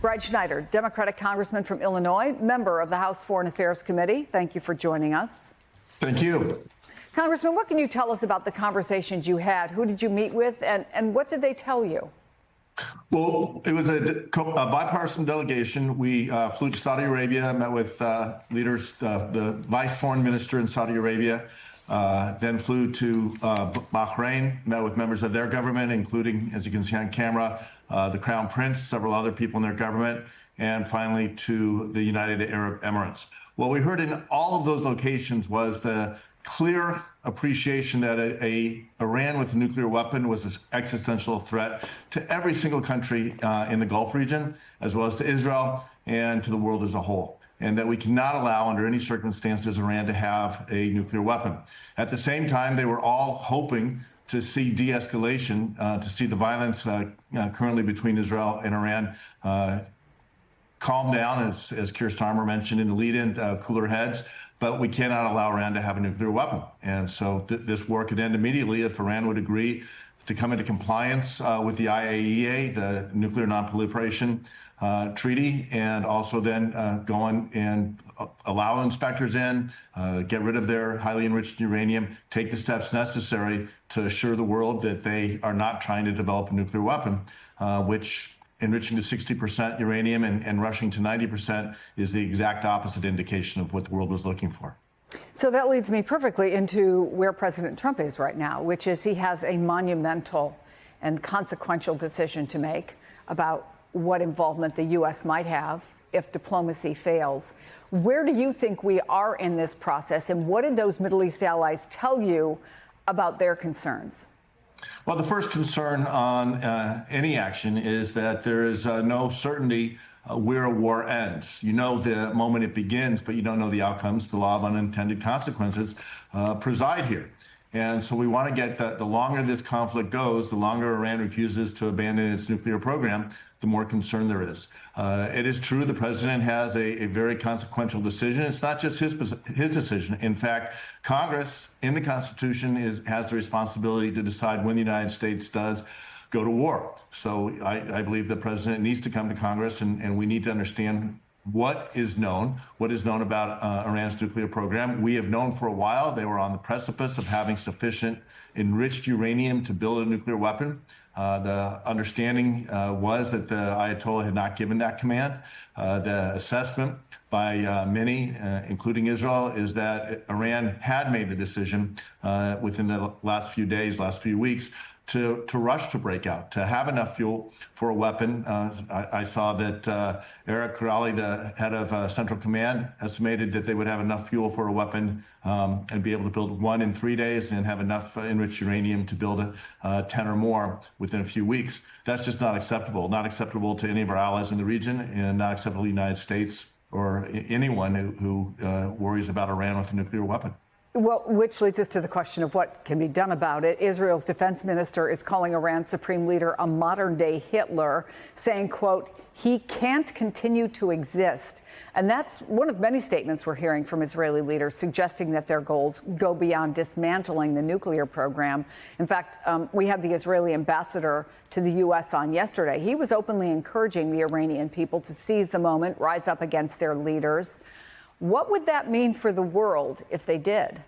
Brad Schneider, Democratic Congressman from Illinois, member of the House Foreign Affairs Committee. Thank you for joining us. Thank you. Congressman, what can you tell us about the conversations you had? Who did you meet with, and what did they tell you? Well, it was a bipartisan delegation. We flew to Saudi Arabia, met with leaders, the vice foreign minister in Saudi Arabia, then flew to Bahrain, met with members of their government, including, as you can see on camera, the Crown Prince, several other people in their government, and finally to the United Arab Emirates. What we heard in all of those locations was the clear appreciation that Iran with a nuclear weapon was an existential threat to every single country in the Gulf region, as well as to Israel and to the world as a whole, and that we cannot allow under any circumstances Iran to have a nuclear weapon. At the same time, they were all hoping to see de-escalation, to see the violence currently between Israel and Iran calm down, as Keir Starmer mentioned in the lead-in, cooler heads. But we cannot allow Iran to have a nuclear weapon. And so this war could end immediately if Iran would agree to come into compliance with the IAEA, the Nuclear Non-Proliferation Treaty, and also then go on and allow inspectors in, get rid of their highly enriched uranium, take the steps necessary to assure the world that they are not trying to develop a nuclear weapon, which enriching to 60% uranium and rushing to 90% is the exact opposite indication of what the world was looking for. So that leads me perfectly into where President Trump is right now, which is he has a monumental and consequential decision to make about what involvement the U.S. might have if diplomacy fails. Where do you think we are in this process, and what did those Middle East allies tell you about their concerns? Well, the first concern on any action is that there is no certainty where a war ends. You know the moment it begins, but you don't know the outcomes. The law of unintended consequences preside here. And so we want to get the longer this conflict goes, the longer Iran refuses to abandon its nuclear program, the more concern there is. It is true the president has a very consequential decision. It's not just his decision. In fact, Congress in the Constitution has the responsibility to decide when the United States does go to war. So I believe the president needs to come to Congress, and we need to understand what is known about Iran's nuclear program. We have known for a while they were on the precipice of having sufficient enriched uranium to build a nuclear weapon. The understanding was that the Ayatollah had not given that command. The assessment by many, including Israel, is that Iran had made the decision within the last few days, last few weeks, to rush to break out, to have enough fuel for a weapon. I saw that Eric Corrali, the head of Central Command, estimated that they would have enough fuel for a weapon and be able to build one in 3 days and have enough enriched uranium to build 10 or more within a few weeks. That's just not acceptable to any of our allies in the region, and not acceptable to the United States or anyone who worries about Iran with a nuclear weapon. Well, which leads us to the question of what can be done about it. Israel's defense minister is calling Iran's supreme leader a modern-day Hitler, saying, quote, he can't continue to exist. And that's one of many statements we're hearing from Israeli leaders suggesting that their goals go beyond dismantling the nuclear program. In fact, we had the Israeli ambassador to the U.S. on yesterday. He was openly encouraging the Iranian people to seize the moment, rise up against their leaders. What would that mean for the world if they did?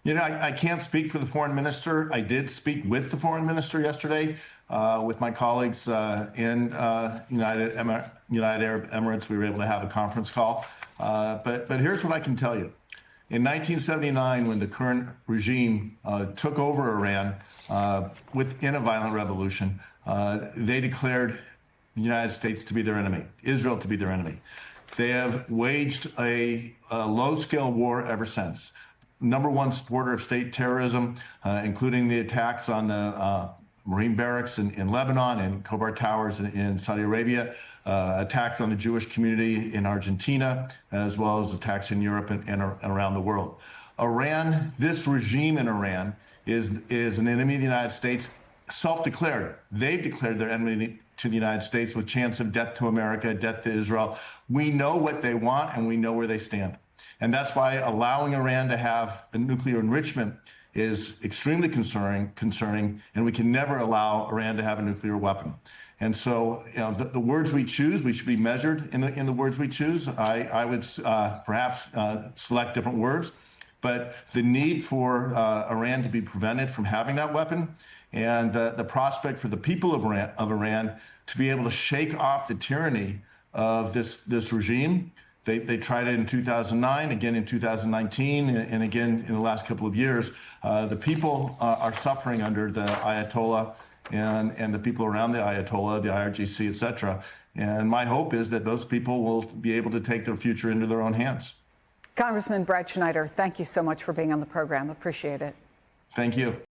You know, I can't speak for the foreign minister. I did speak with the foreign minister yesterday with my colleagues in United Arab Emirates. We were able to have a conference call. But here's what I can tell you. In 1979, when the current regime took over Iran within a violent revolution, they declared the United States to be their enemy, Israel to be their enemy. They have waged a low-scale war ever since. Number one supporter of state terrorism, including the attacks on the Marine barracks in Lebanon and Khobar Towers in Saudi Arabia, attacks on the Jewish community in Argentina, as well as attacks in Europe and around the world. Iran, this regime in Iran, is an enemy of the United States, self-declared. They've declared their enemy to the United States with chance of death to America, death to Israel. We know what they want and we know where they stand. And that's why allowing Iran to have a nuclear enrichment is extremely concerning, and we can never allow Iran to have a nuclear weapon. And so, the words we choose, we should be measured in the words we choose. I would perhaps select different words, but the need for Iran to be prevented from having that weapon, and the prospect for the people of Iran to be able to shake off the tyranny of this regime. They tried it in 2009, again in 2019, and again in the last couple of years. The people are suffering under the Ayatollah and the people around the Ayatollah, the IRGC, et cetera. And my hope is that those people will be able to take their future into their own hands. Congressman Brad Schneider, thank you so much for being on the program. Appreciate it. Thank you.